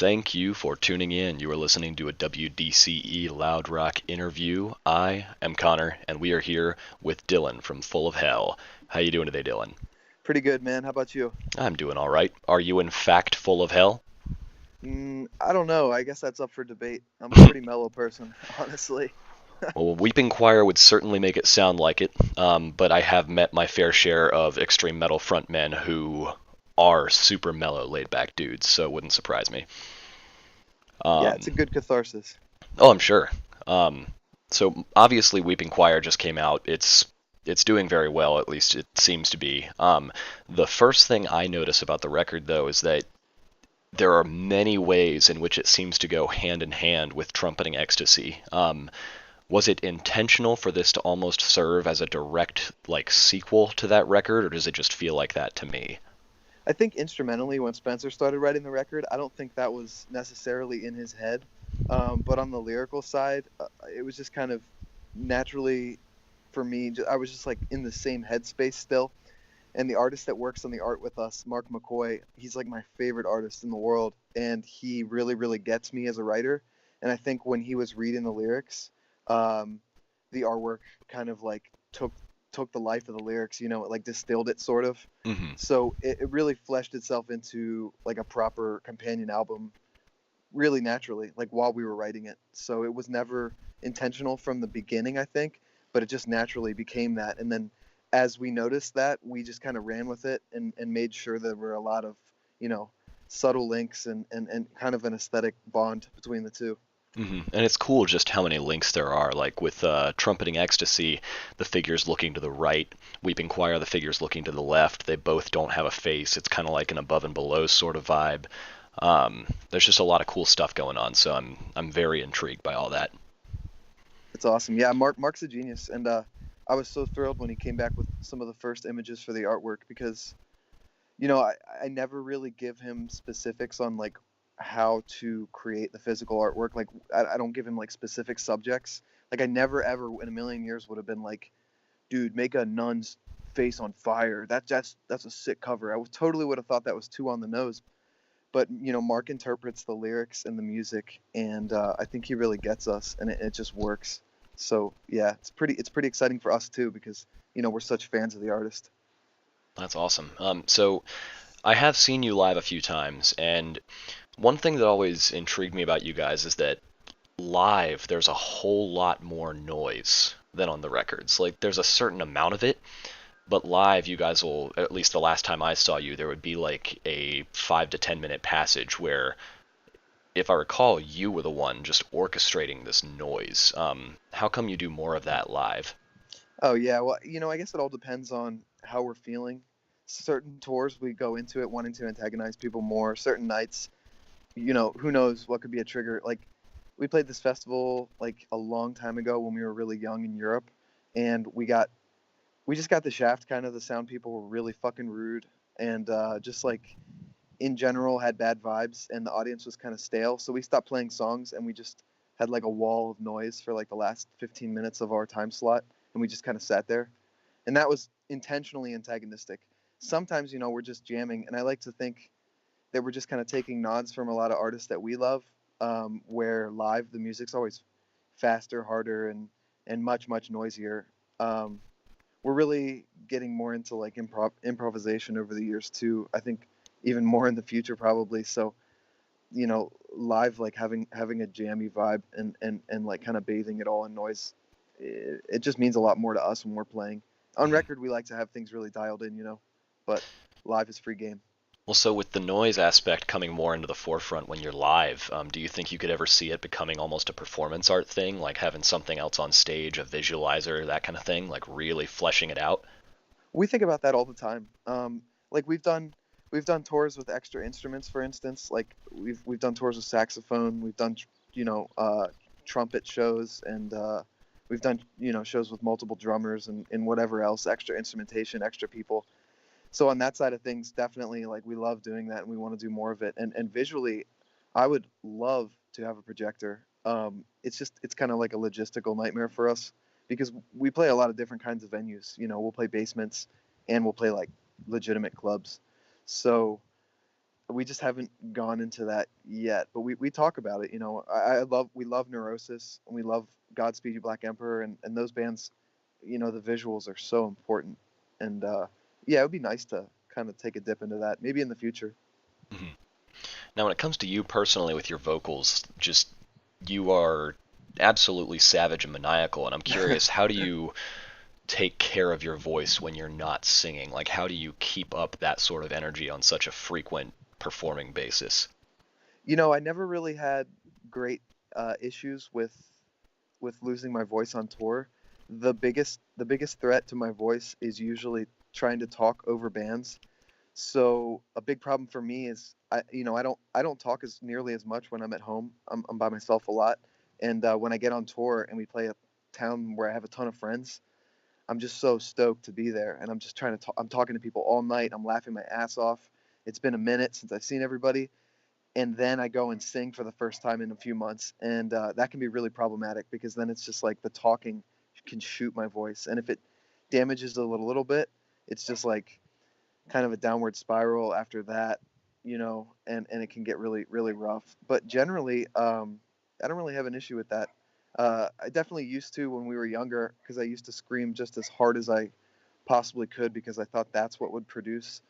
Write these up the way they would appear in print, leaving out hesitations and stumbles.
Thank you for tuning in. You are listening to a WDCE Loud Rock interview. I am Connor, and we are here with Dylan from Full of Hell. How you doing today, Dylan? Pretty good, man. How about you? I'm doing all right. Are you in fact full of hell? I don't know. I guess that's up for debate. I'm a pretty mellow person, honestly. Well, Weeping Choir would certainly make it sound like it, but I have met my fair share of extreme metal frontmen who are super mellow, laid-back dudes, so it wouldn't surprise me. Yeah, it's Um, a good catharsis. oh, I'm sure. Um, so obviously, Weeping Choir just came out. It's doing very well, at least it seems to be. The first thing I notice about the record, though, is that there are many ways in which it seems to go hand in hand with trumpeting ecstasy. Was it intentional for this to almost serve as a direct like sequel to that record, or does it just feel like that to me? I think instrumentally, when Spencer started writing the record, I don't think that was necessarily in his head. But on the lyrical side, it was just kind of naturally for me. I was just like in the same headspace still. And the artist that works on the art with us, Mark McCoy, he's like my favorite artist in the world, and he really, really gets me as a writer. And I think when he was reading the lyrics, um, the artwork kind of like took the life of the lyrics, it like distilled it sort of. Hmm. So it really fleshed itself into like a proper companion album really naturally, like while we were writing it. So it was never intentional from the beginning, I think, but it just naturally became that. And then as we noticed that, we just kind of ran with it and made sure there were a lot of, you know, subtle links and kind of an aesthetic bond between the two. And it's cool just how many links there are. Like with Trumpeting Ecstasy, the figures looking to the right, Weeping Choir, the figures looking to the left. They both don't have a face. It's kind of like an above and below sort of vibe. There's just a lot of cool stuff going on, so I'm very intrigued by all that. It's awesome. Yeah, Mark's a genius. And I was so thrilled when he came back with some of the first images for the artwork because I never really give him specifics on like how to create the physical artwork. Like I don't give him like specific subjects. Like I never ever in a million years would have been like, dude, make a nun's face on fire. That's a sick cover. Totally would have thought that was too on the nose. But Mark interprets the lyrics and the music, and I think he really gets us, and it just works. So yeah, it's pretty exciting for us too because we're such fans of the artist. That's awesome. So I have seen you live a few times, and one thing that always intrigued me about you guys is that live there's a whole lot more noise than on the records. Like there's a certain amount of it, but live you guys will, at least the last time I saw you, there would be like a 5 to 10 minute passage where, if I recall, you were the one just orchestrating this noise. How come you do more of that live? Oh yeah, well, I guess it all depends on how we're feeling. Certain tours we go into it wanting to antagonize people more. Certain nights, who knows what could be a trigger. Like we played this festival like a long time ago when we were really young in Europe, and we just got the shaft. Kind of the sound people were really fucking rude, and just like in general had bad vibes, and the audience was kind of stale. So we stopped playing songs, and we just had like a wall of noise for like the last 15 minutes of our time slot, and we just kind of sat there, and that was intentionally antagonistic. Sometimes we're just jamming, and I like to think that we're just kind of taking nods from a lot of artists that we love, where live the music's always faster, harder, and much much noisier. um, we're really getting more into like improvisation over the years too. I think even more in the future probably. So live, like having a jammy vibe and like kind of bathing it all in noise, it just means a lot more to us when we're playing. On Mhm. record, we like to have things really dialed in, but live is free game. Well, so with the noise aspect coming more into the forefront when you're live, do you think you could ever see it becoming almost a performance art thing, like having something else on stage, a visualizer, that kind of thing, like really fleshing it out? We think about that all the time. Like we've done tours with extra instruments, for instance. Like we've done tours with saxophone. We've done you know uh, trumpet shows, and we've done shows with multiple drummers and whatever else, extra instrumentation, extra people. So on that side of things, definitely like we love doing that, and we want to do more of it. And visually, I would love to have a projector. It's kind of like a logistical nightmare for us because we play a lot of different kinds of venues. We'll play basements and we'll play like legitimate clubs. So we just haven't gone into that yet. But we talk about it. I love we love Neurosis and we love Godspeed You Black Emperor and those bands. The visuals are so important, and yeah, it would be nice to kind of take a dip into that maybe in the future. Mhm. Now, when it comes to you personally with your vocals, just you are absolutely savage and maniacal, and I'm curious, how do you take care of your voice when you're not singing? Like, how do you keep up that sort of energy on such a frequent performing basis? I never really had great issues with losing my voice on tour. The biggest threat to my voice is usually trying to talk over bands. So a big problem for me is I don't talk as nearly as much when I'm at home. I'm by myself a lot, and when I get on tour and we play a town where I have a ton of friends, I'm just so stoked to be there, and I'm just trying to talk. I'm talking to people all night. I'm laughing my ass off. It's been a minute since I've seen everybody, and then I go and sing for the first time in a few months, and that can be really problematic because then it's just like the talking can shoot my voice, and if it damages it a little bit, it's just like kind of a downward spiral after that, and it can get really really rough. But generally, I don't really have an issue with that. I definitely used to when we were younger because I used to scream just as hard as I possibly could because I thought that's what would produce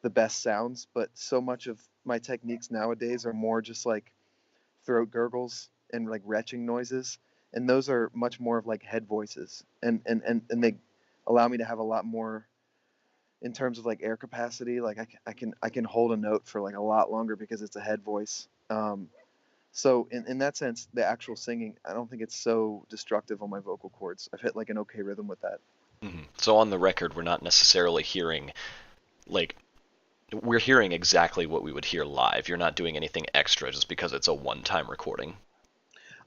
the best sounds. But so much of my techniques nowadays are more just like throat gurgles and like retching noises, and those are much more of like head voices, and they allow me to have a lot more in terms of like air capacity. Like I can hold a note for like a lot longer because it's a head voice. So in that sense, the actual singing, I don't think it's so destructive on my vocal cords. I've hit like an okay rhythm with that. So on the record, we're not necessarily hearing like we're hearing exactly what we would hear live. You're not doing anything extra just because it's a one-time recording.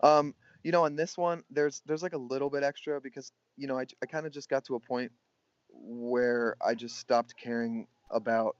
Um, on this one, there's like a little bit extra because I kind of just got to a point where I just stopped caring about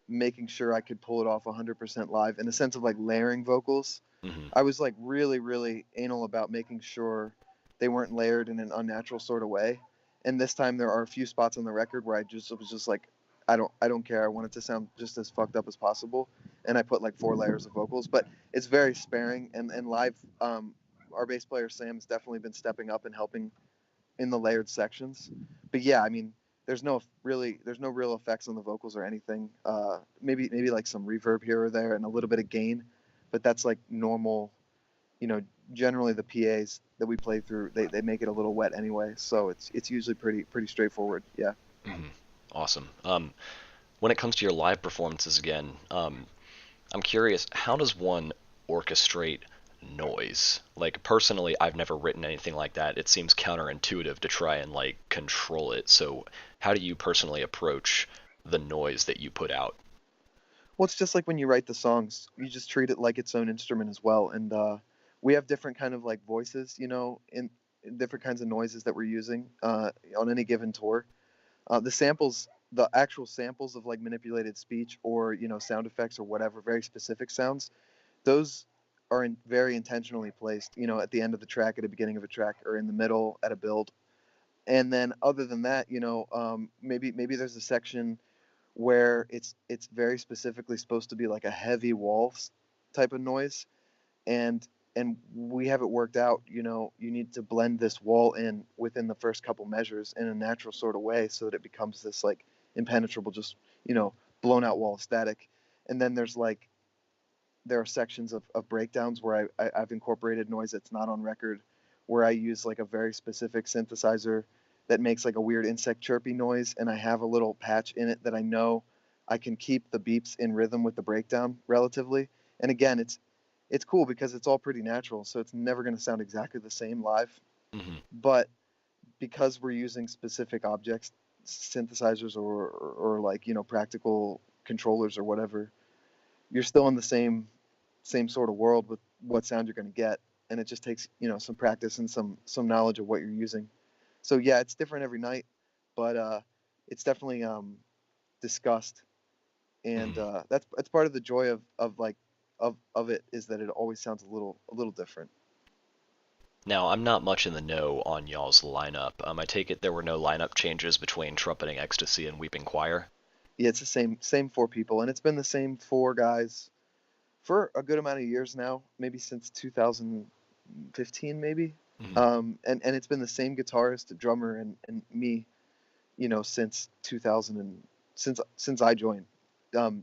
making sure I could pull it off 100% live in the sense of like layering vocals. Hmm. I was like really, really anal about making sure they weren't layered in an unnatural sort of way. And this time there are a few spots on the record where I just was just like, I don't care. I want it to sound just as fucked up as possible. And I put like 4 layers of vocals, but it's very sparing. And live, our bass player Sam's definitely been stepping up and helping in the layered sections. But yeah, I mean, there's no real effects on the vocals or anything. Maybe like some reverb here or there and a little bit of gain, but that's like normal. You know, generally the PAs that we play through, they make it a little wet anyway, so it's usually pretty straightforward. Yeah. Hmm. Awesome. When it comes to your live performances again, I'm curious, how does one orchestrate noise? Like personally, I've never written anything like that. It seems counterintuitive to try and like control it. So, how do you personally approach the noise that you put out? Well, it's just like when you write the songs, you just treat it like its own instrument as well. And we have different kind of like voices, in different kinds of noises that we're using on any given tour. The actual samples of like manipulated speech or sound effects or whatever, very specific sounds, those are very intentionally placed. At the end of the track, at the beginning of a track, or in the middle at a build. And then other than that, maybe there's a section where it's very specifically supposed to be like a heavy waltz type of noise, and we have it worked out. You need to blend this wall in within the first couple measures in a natural sort of way so that it becomes this like impenetrable, just blown out wall of static. And then there are sections of breakdowns where I've incorporated noise that's not on record, where I use like a very specific synthesizer that makes like a weird insect chirpy noise, and I have a little patch in it that I know I can keep the beeps in rhythm with the breakdown relatively. And again, it's cool because it's all pretty natural, so it's never going to sound exactly the same live. Hmm. But because we're using specific objects, synthesizers or like practical controllers or whatever, you're still in the same sort of world with what sound you're going to get, and it just takes some practice and some knowledge of what you're using. So yeah, it's different every night, but it's definitely discussed, and Hmm. that's part of the joy of like of it, is that it always sounds a little different. Now, I'm not much in the know on y'all's lineup. I take it there were no lineup changes between Trumpeting Ecstasy and Weeping Choir. Yeah, it's the same four people, and it's been the same four guys for a good amount of years now, maybe since 2015, maybe. Mhm. And it's been the same guitarist, drummer, and me, since 2000 and since I joined.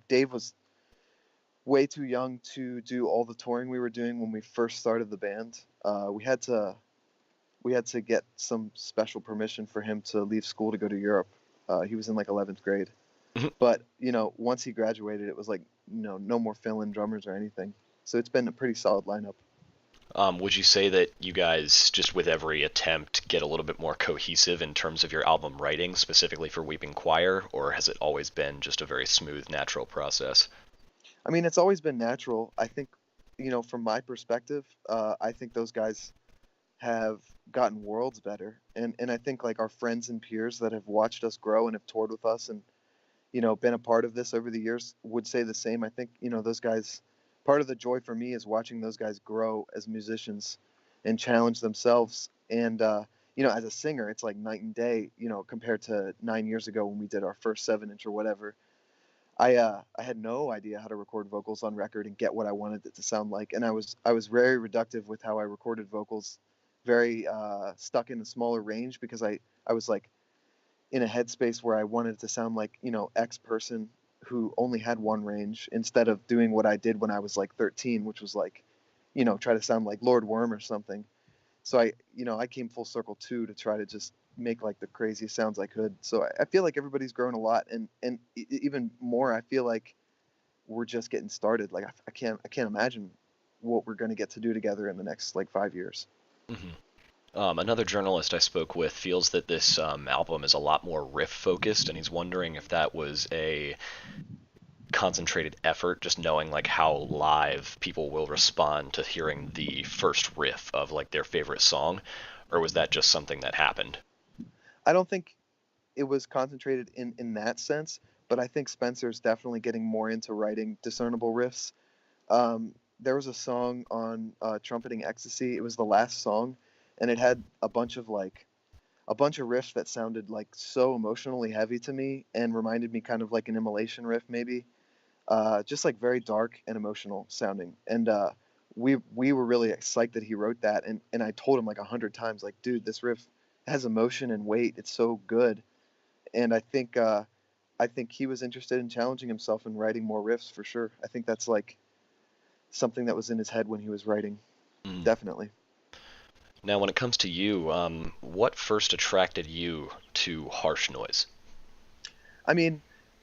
Dave was way too young to do all the touring we were doing when we first started the band. We had to get some special permission for him to leave school to go to Europe. He was in like 11th grade. But, once he graduated, it was like, no more fill-in drummers or anything. So it's been a pretty solid lineup. Would you say that you guys, just with every attempt, get a little bit more cohesive in terms of your album writing, specifically for Weeping Choir, or has it always been just a very smooth, natural process? I mean, it's always been natural. I think, from my perspective, I think those guys have gotten worlds better. And I think like our friends and peers that have watched us grow and have toured with us and been a part of this over the years would say the same. I think, those guys, part of the joy for me is watching those guys grow as musicians and challenge themselves. And, as a singer, it's like night and day, compared to 9 years ago when we did our first 7 inch or whatever. I had no idea how to record vocals on record and get what I wanted it to sound like. And I was very reductive with how I recorded vocals, very stuck in a smaller range because I was like, in a headspace where I wanted it to sound like, X person who only had one range instead of doing what I did when I was like 13, which was like, try to sound like Lord Worm or something. So I came full circle too to try to just make like the craziest sounds I could. So I feel like everybody's grown a lot, and even more, I feel like we're just getting started. Like I can't imagine what we're gonna get to do together in the next like 5 years. Mhm. Another journalist I spoke with feels that this album is a lot more riff focused, and he's wondering if that was a concentrated effort, just knowing like how live people will respond to hearing the first riff of like their favorite song, or was that just something that happened? I don't think it was concentrated in that sense, but I think Spencer's definitely getting more into writing discernible riffs. There was a song on Trumpeting Ecstasy. It was the last song, and it had a bunch of riffs that sounded like so emotionally heavy to me and reminded me kind of like an immolation riff, maybe. Just like very dark and emotional sounding. And we were really psyched that he wrote that. And I told him like 100 times, like, dude, this riff has emotion and weight. It's so good. And I think he was interested in challenging himself and writing more riffs for sure. I think that's like something that was in his head when he was writing. Mm. Definitely. Now, when it comes to you, what first attracted you to harsh noise? I mean,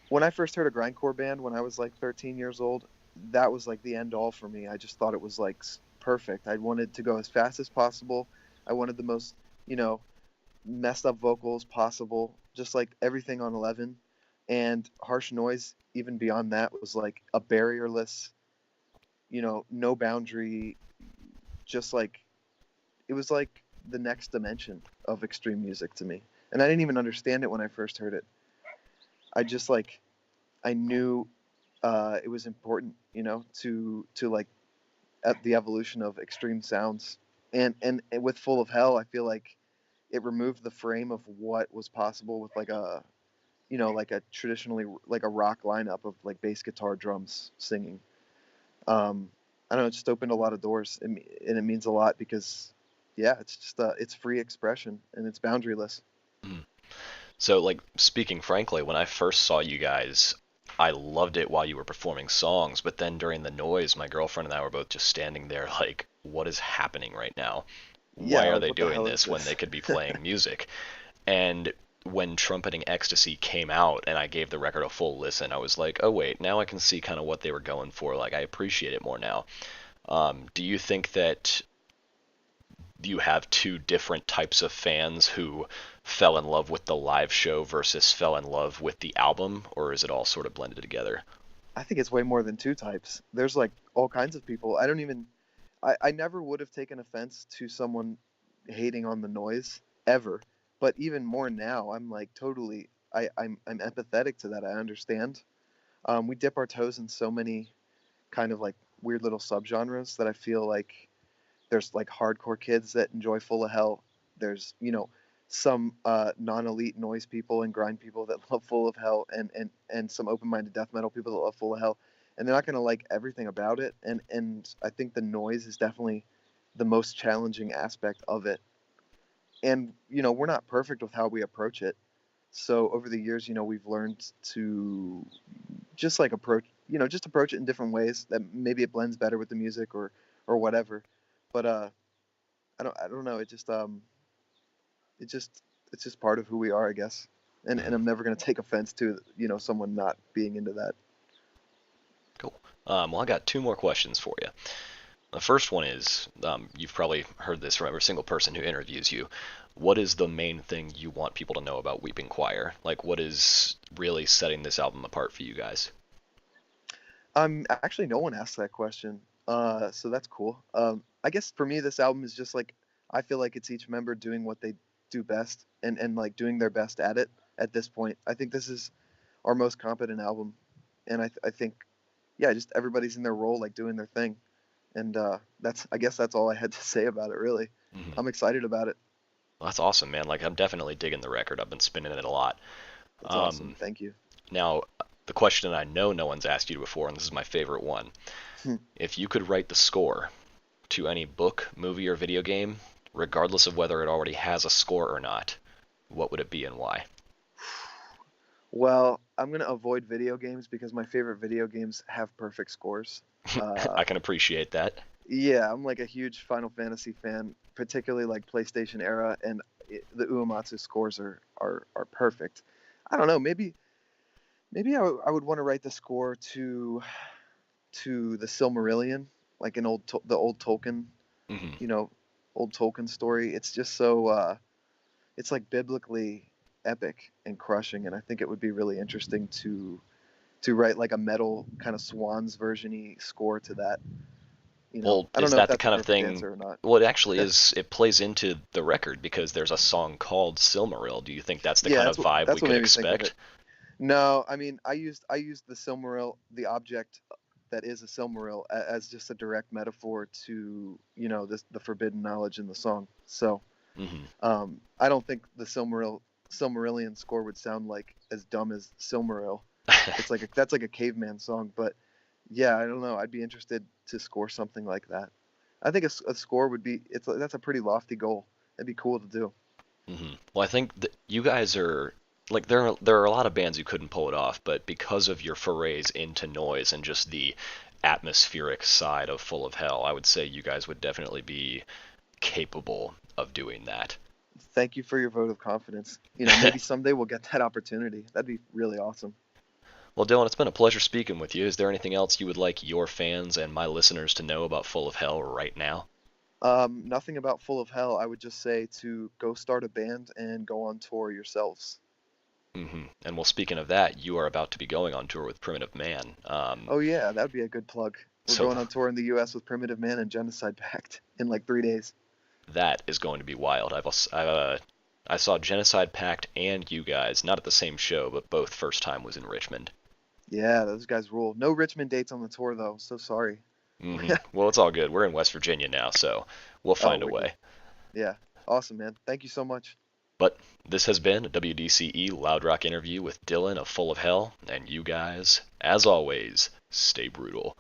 when I first heard a grindcore band when I was like 13 years old, that was like the end all for me. I just thought it was like perfect. I wanted to go as fast as possible. I wanted the most, you know, messed up vocals possible, just like everything on 11. And harsh noise, even beyond that, was like a barrierless, no boundary, just like it was like the next dimension of extreme music to me. And I didn't even understand it when I first heard it. I just like I knew it was important, to like at the evolution of extreme sounds. And with Full of Hell, I feel like it removed the frame of what was possible with like like a traditionally like a rock lineup of like bass guitar, drums, singing. I don't know, it just opened a lot of doors, and it means a lot because, yeah, it's just it's free expression and it's boundaryless. Mm. So, like, speaking frankly, when I first saw you guys, I loved it while you were performing songs, but then during the noise, my girlfriend and I were both just standing there like, what is happening right now? Yeah, Why are like they what the doing hell is this when they this? could be playing music? And when Trumpeting Ecstasy came out and I gave the record a full listen, I was like, oh wait, now I can see kind of what they were going for. Like, I appreciate it more now. Do you think that you have two different types of fans who fell in love with the live show versus fell in love with the album, or is it all sort of blended together? I think it's way more than two types. There's like all kinds of people. I never would have taken offense to someone hating on the noise ever. But even more now, I'm like totally, I'm empathetic to that. I understand. We dip our toes in so many kind of like weird little subgenres that I feel like there's like hardcore kids that enjoy Full of Hell. There's, some non-elite noise people and grind people that love Full of Hell, and some open-minded death metal people that love Full of Hell, and they're not going to like everything about it. And I think the noise is definitely the most challenging aspect of it. And we're not perfect with how we approach it. So over the years, we've learned to just like just approach it in different ways that maybe it blends better with the music or whatever. But I don't know. It just it's just part of who we are, I guess. And Mhm. I'm never gonna take offense to someone not being into that. Cool. Well, I got two more questions for you. The first one is, you've probably heard this from every single person who interviews you. What is the main thing you want people to know about Weeping Choir? Like, what is really setting this album apart for you guys? Actually, no one asked that question, so that's cool. I guess for me, this album is just like, I feel like it's each member doing what they do best, and like doing their best at it. At this point, I think this is our most competent album, and I think, yeah, just everybody's in their role, like doing their thing. And I guess that's all I had to say about it, really. Mhm. I'm excited about it. Well, that's awesome, man. Like, I'm definitely digging the record. I've been spinning it a lot. That's awesome. Um, Thank you. Now, the question I know no one's asked you before, and this is my favorite one. Hmm. If you could write the score to any book, movie, or video game, regardless of whether it already has a score or not, what would it be and why? Well, I'm gonna avoid video games because my favorite video games have perfect scores. I can appreciate that. Yeah, I'm like a huge Final Fantasy fan, particularly like PlayStation era, and the Uematsu scores are perfect. I don't know, maybe I would want to write the score to the Silmarillion, like the old Tolkien, Hmm. you know, old Tolkien story. It's just so it's like biblically epic and crushing, and I think it would be really interesting to write like a metal kind of Swans version-y score to that. Well, I don't is know if that the that's a kind of perfect thing? answer or not. Well, it actually is. It plays into the record because there's a song called Silmaril. Do you think that's the Yeah, kind of that's what vibe we that's what could made me think of it. expect? No, I mean I used the Silmaril, the object that is a Silmaril, as just a direct metaphor to the forbidden knowledge in the song. So Hmm. I don't think the Silmarillion score would sound like as dumb as Silmaril. That's like a caveman song, but yeah, I don't know. I'd be interested to score something like that. I think a score would be that's a pretty lofty goal. It'd be cool to do. Well, I think that you guys are like there are a lot of bands who couldn't pull it off, but because of your forays into noise and just the atmospheric side of Full of Hell, I would say you guys would definitely be capable of doing that. Thank you for your vote of confidence. Maybe someday we'll get that opportunity. That'd be really awesome. Well, Dylan, it's been a pleasure speaking with you. Is there anything else you would like your fans and my listeners to know about Full of Hell right now? Nothing about Full of Hell. I would just say to go start a band and go on tour yourselves. And well, speaking of that, you are about to be going on tour with Primitive Man. Oh yeah, that'd be a good plug. We're So going on tour in the U.S. with Primitive Man and Genocide Pact in like 3 days. that is going to be wild. I saw Genocide Pact and you guys, not at the same show, but both first time was in Richmond. Yeah, those guys rule. No Richmond dates on the tour though. So sorry. Well, it's all good. We're in West Virginia now, so we'll Oh, find a wicked. way. Yeah, awesome, man. Thank you so much. But this has been a WDCE Loud Rock interview with Dylan of Full of Hell, and you guys, as always, stay brutal.